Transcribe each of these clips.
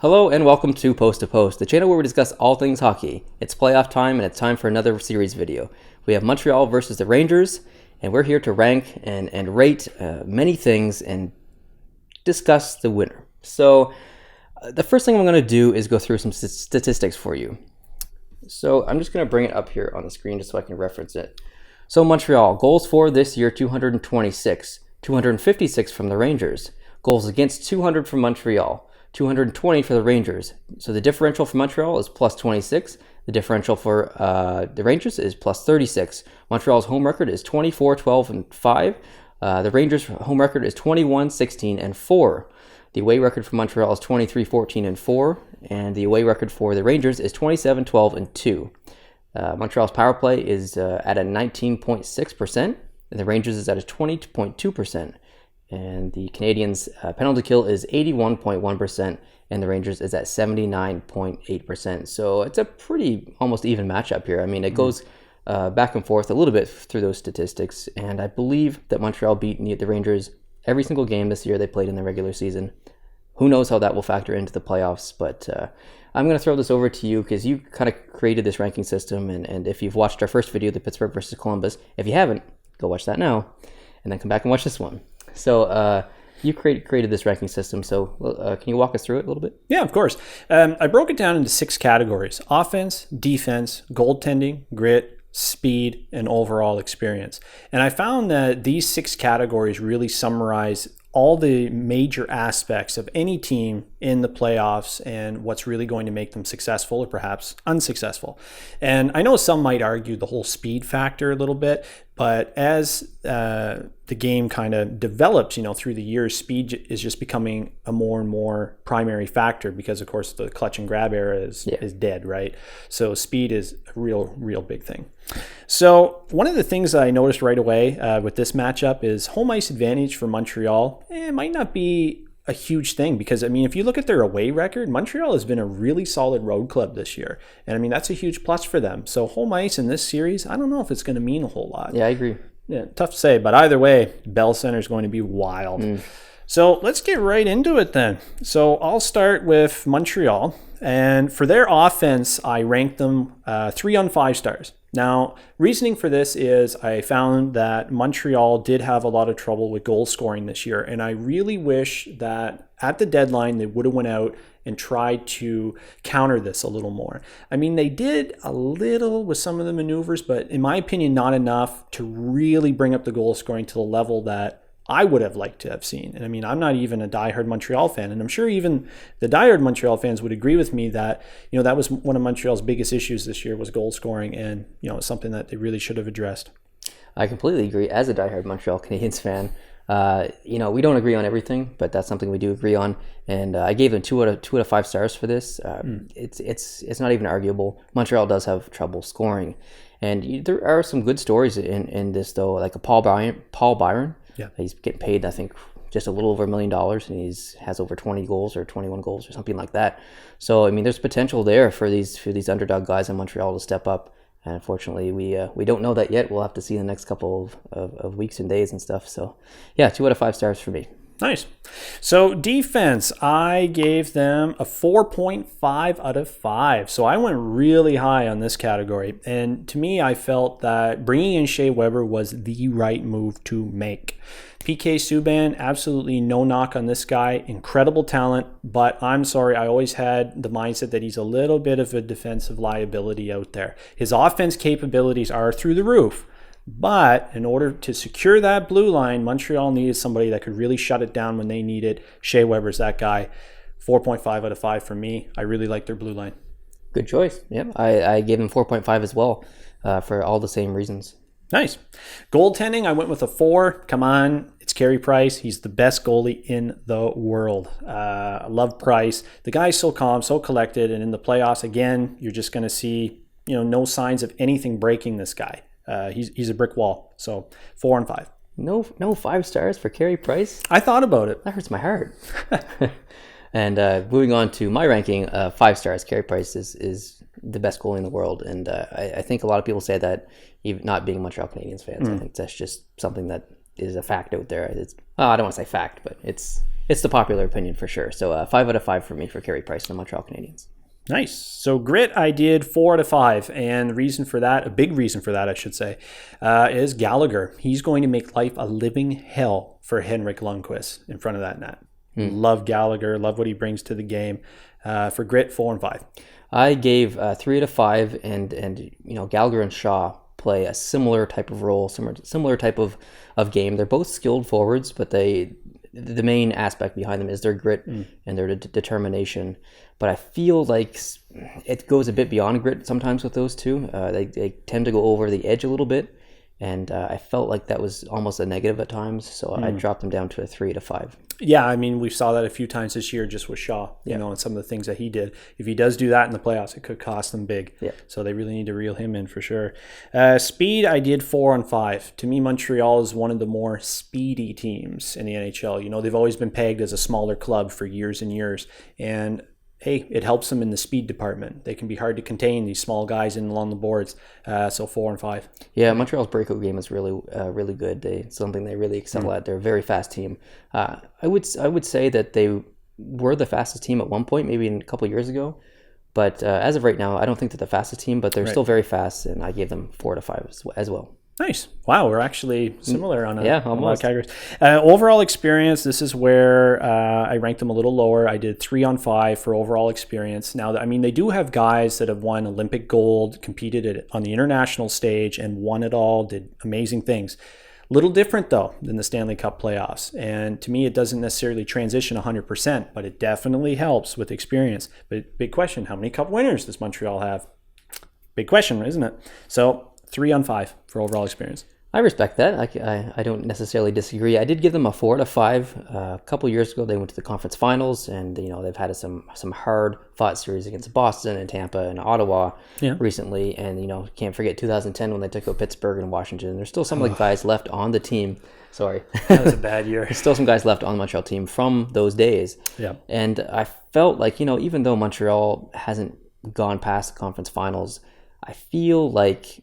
Hello and welcome to Post to Post, the channel where we discuss all things hockey. It's playoff time and it's time for another series video. We have Montreal versus the Rangers, and we're here to rank and rate many things and discuss the winner. So the first thing I'm going to do is go through some statistics for you. So I'm just going to bring it up here on the screen just so I can reference it. So Montreal, goals for this year, 226, 256 from the Rangers. Goals against, 200 from Montreal. 220 for the Rangers. So the differential for Montreal is plus 26. The differential for the Rangers is plus 36. Montreal's home record is 24, 12, and 5. The Rangers' home record is 21, 16, and 4. The away record for Montreal is 23, 14, and 4. And the away record for the Rangers is 27, 12, and 2. Montreal's power play is at a 19.6%. And the Rangers is at a 20.2%. And the Canadiens' penalty kill is 81.1%, and the Rangers is at 79.8%. So it's a pretty almost even matchup here. I mean, it goes back and forth a little bit through those statistics, and I believe that Montreal beat the Rangers every single game this year they played in the regular season. Who knows how that will factor into the playoffs, but I'm going to throw this over to you because you kind of created this ranking system, and if you've watched our first video, the Pittsburgh versus Columbus, if you haven't, go watch that now, and then come back and watch this one. So you created this ranking system. So can you walk us through it a little bit? Yeah, of course. I broke it down into 6 categories: offense, defense, goaltending, grit, speed, and overall experience. And I found that these 6 categories really summarize all the major aspects of any team in the playoffs and what's really going to make them successful or perhaps unsuccessful. And I know some might argue the whole speed factor a little bit, but as the game kind of develops, through the years, speed is just becoming a more and more primary factor because, of course, the clutch and grab era is dead, right? So speed is a real big thing. So one of the things that I noticed right away with this matchup is home ice advantage for Montreal. It might not be a huge thing because, I mean, if you look at their away record, Montreal has been a really solid road club this year. And, I mean, that's a huge plus for them. So home ice in this series, I don't know if it's going to mean a whole lot. Yeah, I agree. Yeah, tough to say. But either way, Bell Center is going to be wild. So let's get right into it then. So I'll start with Montreal. And for their offense, I ranked them 3 on 5 stars. Now, reasoning for this is I found that Montreal did have a lot of trouble with goal scoring this year, and I really wish that at the deadline they would have went out and tried to counter this a little more. I mean, they did a little with some of the maneuvers, but in my opinion, not enough to really bring up the goal scoring to the level that I would have liked to have seen. And I mean, I'm not even a diehard Montreal fan, and I'm sure even the diehard Montreal fans would agree with me that, that was one of Montreal's biggest issues this year was goal scoring, and, it's something that they really should have addressed. I completely agree. As a diehard Montreal Canadiens fan, we don't agree on everything, but that's something we do agree on. And I gave them 2 out of 5 stars for this. It's not even arguable. Montreal does have trouble scoring, and there are some good stories in this though, like a Paul Byron. Yeah, he's getting paid, I think, just a little over $1 million, and has over 20 goals or 21 goals or something like that. So I mean, there's potential there for these underdog guys in Montreal to step up. And unfortunately, we don't know that yet. We'll have to see in the next couple of weeks and days and stuff. So yeah, 2 out of 5 stars for me. Nice. So defense, I gave them a 4.5 out of 5. So I went really high on this category. And to me, I felt that bringing in Shea Weber was the right move to make. PK Subban, absolutely no knock on this guy. Incredible talent. But I'm sorry, I always had the mindset that he's a little bit of a defensive liability out there. His offense capabilities are through the roof. But in order to secure that blue line, Montreal needed somebody that could really shut it down when they need it. Shea Weber's that guy. 4.5 out of 5 for me. I really like their blue line. Good choice. Yep, I gave him 4.5 as well for all the same reasons. Nice. Goaltending, I went with a 4. Come on, it's Carey Price. He's the best goalie in the world. I love Price. The guy's so calm, so collected, and in the playoffs, again, you're just going to see no signs of anything breaking this guy. He's a brick wall. So 4 and 5. No 5 stars for Carey Price? I thought about it. That hurts my heart. And moving on to my ranking, 5 stars. Carey Price is the best goalie in the world. And I think a lot of people say that, even not being Montreal Canadiens fans. I think that's just something that is a fact out there. I don't want to say fact, but it's it's the popular opinion for sure. So 5 out of 5 for me for Carey Price and the Montreal Canadiens. Nice. So grit, I did 4 out of 5. And the reason for that, a big reason for that, I should say, is Gallagher. He's going to make life a living hell for Henrik Lundqvist in front of that net. Love Gallagher. Love what he brings to the game. For grit, 4 and 5. I gave 3 out of 5, and Gallagher and Shaw play a similar type of role, similar type of game. They're both skilled forwards, but the main aspect behind them is their grit and their determination. But I feel like it goes a bit beyond grit sometimes with those two. They tend to go over the edge a little bit, and I felt like that was almost a negative at times. So I dropped them down to a 3 out of 5. Yeah, I mean, we saw that a few times this year just with Shaw, and some of the things that he did. If he does do that in the playoffs, it could cost them big. Yeah. So they really need to reel him in for sure. Speed, I did 4 on 5. To me, Montreal is one of the more speedy teams in the NHL. They've always been pegged as a smaller club for years and years. And hey, it helps them in the speed department. They can be hard to contain, these small guys in along the boards. So 4 and 5. Yeah, Montreal's breakout game is really, really good. It's something they really excel at. They're a very fast team. I would say that they were the fastest team at one point, maybe a couple of years ago. But as of right now, I don't think they're the fastest team, but they're still very fast, and I gave them 4 out of 5 as well. Nice. Wow, we're actually similar on a almost. lot of categories. Overall experience, this is where I ranked them a little lower. I did 3 on 5 for overall experience. Now, they do have guys that have won Olympic gold, competed on the international stage, and won it all, did amazing things. Little different, though, than the Stanley Cup playoffs. And to me, it doesn't necessarily transition 100%, but it definitely helps with experience. But big question, how many Cup winners does Montreal have? Big question, isn't it? So 3 on 5 for overall experience. I respect that. I don't necessarily disagree. I did give them a 4 out of 5. A couple years ago, they went to the conference finals, and they've had some hard fought series against Boston and Tampa and Ottawa recently. And can't forget 2010 when they took out Pittsburgh and Washington. There's still some of the guys left on the team. Sorry, that was a bad year. There's still some guys left on the Montreal team from those days. Yeah, and I felt like even though Montreal hasn't gone past the conference finals, I feel like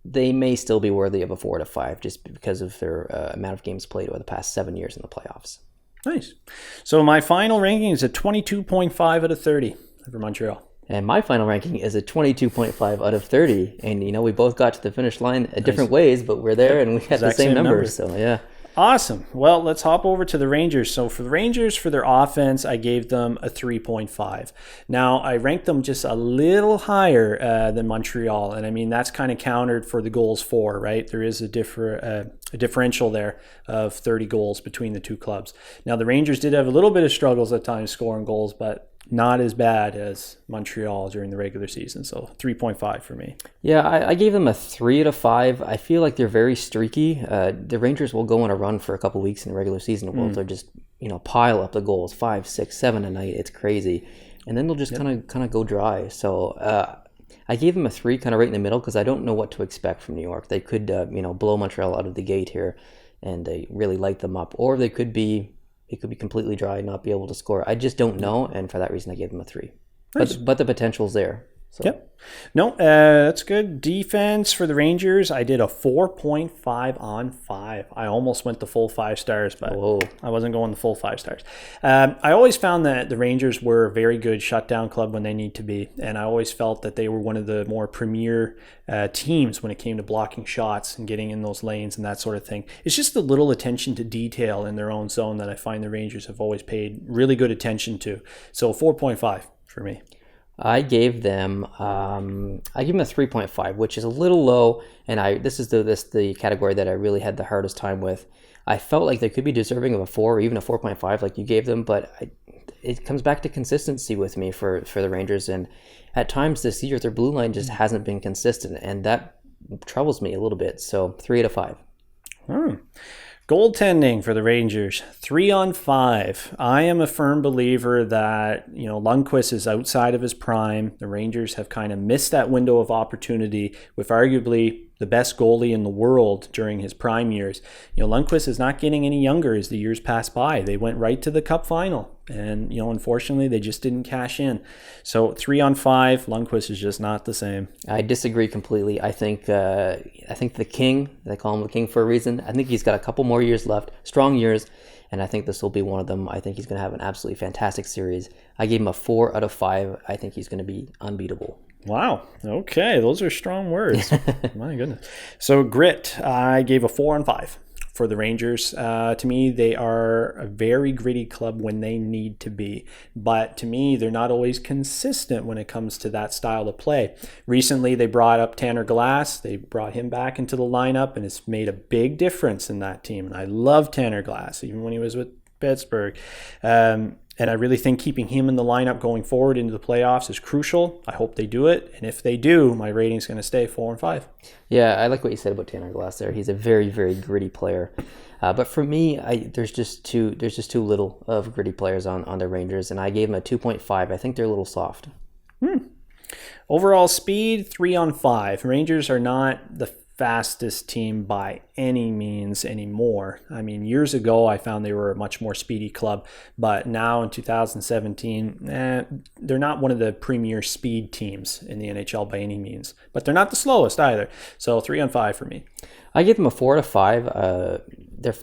they may still be worthy of a 4 out of 5 just because of their amount of games played over the past 7 years in the playoffs. Nice. So my final ranking is a 22.5 out of 30 for Montreal. And my final ranking is a 22.5 out of 30. And, we both got to the finish line at different ways, but we're there and we had the same numbers. So, yeah. Awesome. Well, let's hop over to the Rangers. So for the Rangers, for their offense, I gave them a 3.5. Now, I ranked them just a little higher than Montreal. And I mean, that's kind of countered for the goals for, right? There is a differential there of 30 goals between the two clubs. Now, the Rangers did have a little bit of struggles at times scoring goals, but not as bad as Montreal during the regular season. So 3.5 for me. Yeah, I gave them a 3 out of 5. I feel like they're very streaky. The Rangers will go on a run for a couple of weeks in the regular season. They'll just pile up the goals, 5, 6, 7 a night. It's crazy, and then they'll just kind of go dry. So I gave them a 3, kind of right in the middle, because I don't know what to expect from New York. They could blow Montreal out of the gate here, and they really light them up, or they could be. It could be completely dry and not be able to score. I just don't know, and for that reason, I gave them a 3. Nice. But the potential's there. So. Yep. No, that's good. Defense for the Rangers, I did a 4.5 on 5. I almost went the full 5 stars, but I wasn't going the full 5 stars. I always found that the Rangers were a very good shutdown club when they need to be, and I always felt that they were one of the more premier teams when it came to blocking shots and getting in those lanes and that sort of thing. It's just the little attention to detail in their own zone that I find the Rangers have always paid really good attention to. So 4.5 for me. I gave them a 3.5, which is a little low, and this is the category that I really had the hardest time with. I felt like they could be deserving of a 4 or even a 4.5 like you gave them, but it comes back to consistency with me for the Rangers, and at times this year their blue line just hasn't been consistent, and that troubles me a little bit. So 3 out of 5. Goaltending for the Rangers, 3 on 5. I am a firm believer that, Lundqvist is outside of his prime. The Rangers have kind of missed that window of opportunity with arguably the best goalie in the world during his prime years. Lundqvist is not getting any younger as the years pass by. They went right to the Cup final And, unfortunately, they just didn't cash in. So 3-on-5, Lundqvist is just not the same. I disagree completely. I think the King, they call him the King for a reason. I think he's got a couple more years left, strong years, and I think this will be one of them. I think he's going to have an absolutely fantastic series. I gave him a 4 out of 5. I think he's going to be unbeatable. Wow. Okay. Those are strong words. My goodness. So grit, I gave a 4-on-5 for the Rangers. To me, they are a very gritty club when they need to be. But to me, they're not always consistent when it comes to that style of play. Recently, they brought up Tanner Glass. They brought him back into the lineup, and it's made a big difference in that team. And I love Tanner Glass, even when he was with Pittsburgh. And I really think keeping him in the lineup going forward into the playoffs is crucial. I hope they do it. And if they do, my rating's going to stay 4-on-5. Yeah, I like what you said about Tanner Glass there. He's a very, very gritty player. But for me, there's just too little of gritty players on the Rangers, and I gave them a 2.5. I think they're a little soft. Overall speed, 3-on-5. Rangers are not the fastest team by any means anymore. I mean, years ago, I found they were a much more speedy club, but now in 2017, they're not one of the premier speed teams in the NHL by any means, but they're not the slowest either. So 3-on-5 for me. I give them a 4 out of 5.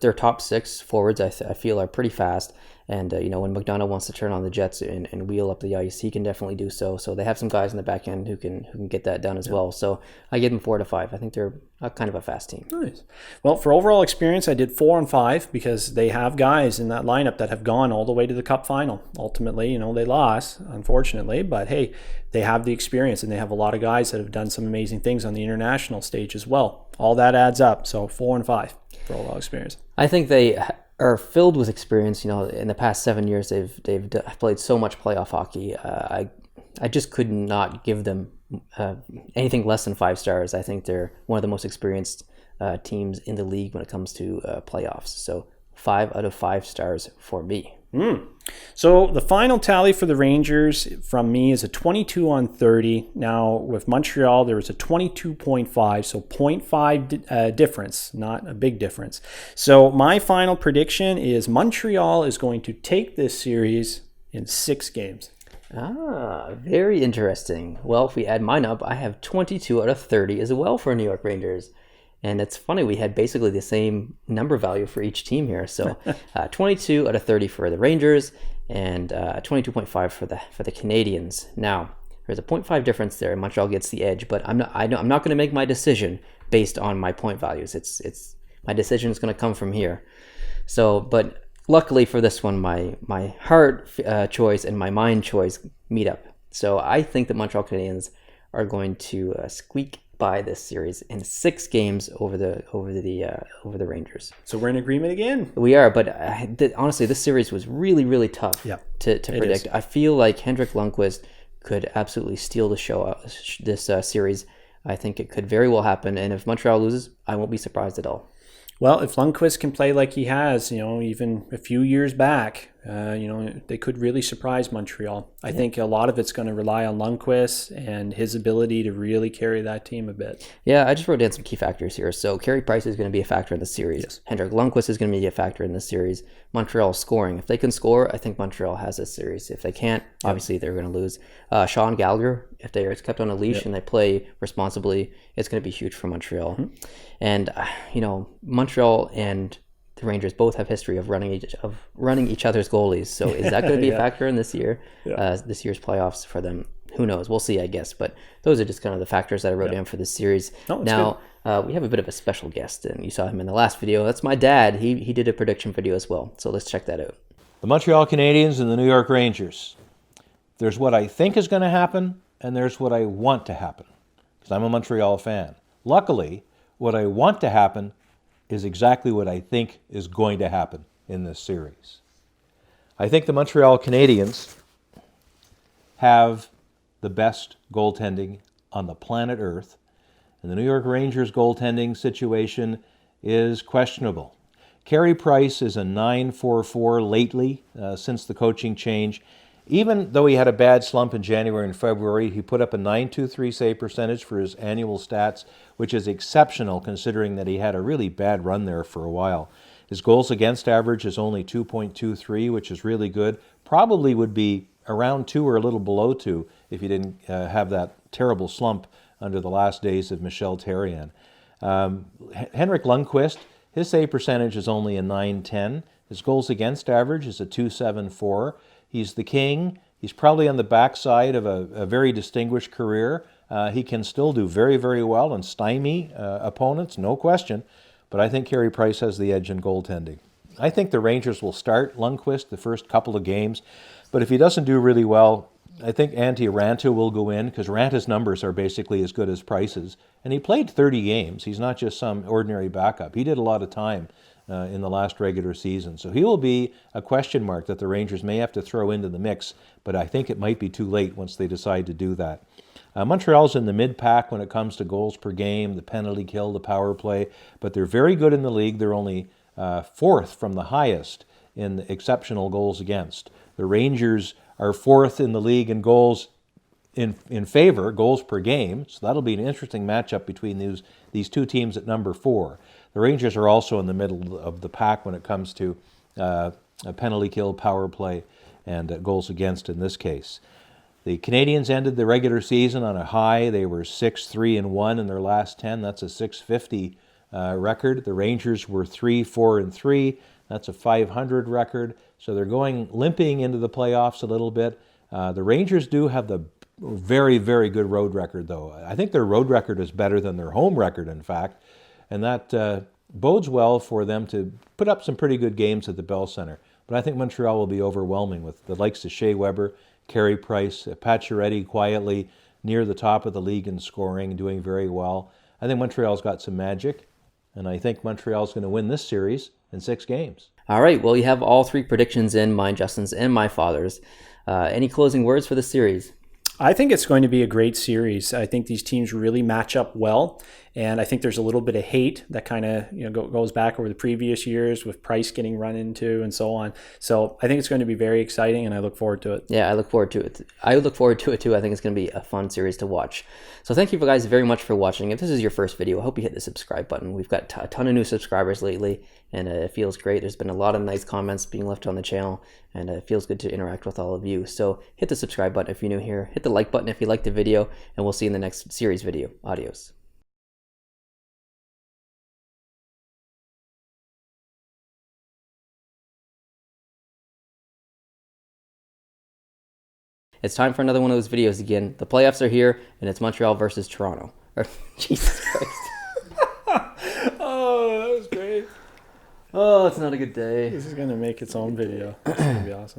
Their top 6 forwards, I feel, are pretty fast. And, when McDonough wants to turn on the Jets and wheel up the ice, he can definitely do so. So they have some guys in the back end who can get that done as well. So I give them 4 out of 5. I think they're kind of a fast team. Nice. Well, for overall experience, I did 4-on-5 because they have guys in that lineup that have gone all the way to the Cup final. Ultimately, they lost, unfortunately. But, hey, they have the experience, and they have a lot of guys that have done some amazing things on the international stage as well. All that adds up. So 4-on-5 for overall experience. I think they are filled with experience. In the past 7 years, they've played so much playoff hockey. I just could not give them anything less than 5 stars. I think they're one of the most experienced teams in the league when it comes to playoffs. So 5 out of 5 stars for me. So the final tally for the Rangers from me is a 22-on-30. Now with Montreal, there was a 22.5, so 0.5 difference, not a big difference. So my final prediction is Montreal is going to take this series in 6 games. Very interesting. Well, if we add mine up, I have 22 out of 30 as well for New York Rangers. And it's funny, we had basically the same number value for each team here. So 22 out of 30 for the Rangers and 22.5 for the Canadiens. Now, there's a 0.5 difference there. Montreal gets the edge, but I'm not going to make my decision based on my point values. It's my decision is going to come from here. So, but luckily for this one, my heart choice and my mind choice meet up. So I think the Montreal Canadiens are going to squeak by this series in 6 games over the Rangers. So we're in agreement again. We are, but honestly, this series was really, really tough to predict. I feel like Henrik Lundqvist could absolutely steal the show this series. I think it could very well happen, and if Montreal loses, I won't be surprised at all. Well, if Lundqvist can play like he has, even a few years back, they could really surprise Montreal. I think a lot of it's going to rely on Lundqvist and his ability to really carry that team a bit. Yeah, I just wrote down some key factors here. So Carey Price is going to be a factor in the series. Yes. Henrik Lundqvist is going to be a factor in the series. Montreal scoring. If they can score, I think Montreal has this series. If they can't, obviously they're going to lose. Sean Gallagher, if they are kept on a leash and they play responsibly, it's going to be huge for Montreal. Mm-hmm. And, Montreal and the Rangers both have history of running each other's goalies. So is that going to be a factor in this year? This year's playoffs for them? Who knows? We'll see, I guess. But those are just kind of the factors that I wrote down for this series. Now, we have a bit of a special guest, and you saw him in the last video. That's my dad. He did a prediction video as well. So let's check that out. The Montreal Canadiens and the New York Rangers. There's what I think is going to happen, and there's what I want to happen, because I'm a Montreal fan. Luckily, what I want to happen is exactly what I think is going to happen in this series. I think the Montreal Canadiens have the best goaltending on the planet Earth, and the New York Rangers goaltending situation is questionable. Carey Price is a 9.44 lately since the coaching change. Even though he had a bad slump in January and February, he put up a .923 save percentage for his annual stats, which is exceptional considering that he had a really bad run there for a while. His goals against average is only 2.23, which is really good. probably would be around 2 or a little below 2 if you didn't have that terrible slump under the last days of Michel Therrien. Henrik Lundqvist, his save percentage is only a .910. His goals against average is a .274. He's the king. He's probably on the backside of a very distinguished career. He can still do very, very well and stymie opponents, no question. But I think Carey Price has the edge in goaltending. I think the Rangers will start Lundqvist the first couple of games. But if he doesn't do really well, I think Antti Ranta will go in, because Ranta's numbers are basically as good as Price's. And he played 30 games. He's not just some ordinary backup. He did a lot of time in the last regular season. So he will be a question mark that the Rangers may have to throw into the mix, but I think it might be too late once they decide to do that. Montreal's in the mid-pack when it comes to goals per game, the penalty kill, the power play, but they're very good in the league. They're only fourth from the highest in the exceptional goals against. The Rangers are fourth in the league in goals in favor, goals per game. So that'll be an interesting matchup between these two teams at number 4. The Rangers are also in the middle of the pack when it comes to a penalty kill, power play, and goals against in this case. The Canadiens ended the regular season on a high. They were 6-3-1 in their last 10. That's a .650 record. The Rangers were 3-4-3. That's a .500 record. So they're limping into the playoffs a little bit. The Rangers do have the very, very good road record, though. I think their road record is better than their home record, in fact. And that bodes well for them to put up some pretty good games at the Bell Center. But I think Montreal will be overwhelming with the likes of Shea Weber, Carey Price, Pacioretty quietly near the top of the league in scoring, doing very well. I think Montreal's got some magic, and I think Montreal's going to win this series in 6 games. All right, well, you have all 3 predictions in, mine, Justin's, and my father's. Any closing words for the series? I think it's going to be a great series. I think these teams really match up well, and I think there's a little bit of hate that kind of goes back over the previous years with Price getting run into and so on. So I think it's going to be very exciting, and I look forward to it. Yeah, I look forward to it. I look forward to it too. I think it's going to be a fun series to watch. So thank you guys very much for watching. If this is your first video, I hope you hit the subscribe button. We've got a ton of new subscribers lately, and it feels great. There's been a lot of nice comments being left on the channel, and it feels good to interact with all of you. So hit the subscribe button if you're new here. Hit the like button if you liked the video, and we'll see you in the next series video. Adios. It's time for another one of those videos again. The playoffs are here, and it's Montreal versus Toronto. Jesus Christ. Oh, that was great. Oh, it's not a good day. This is going to make its own video. It's going to be awesome.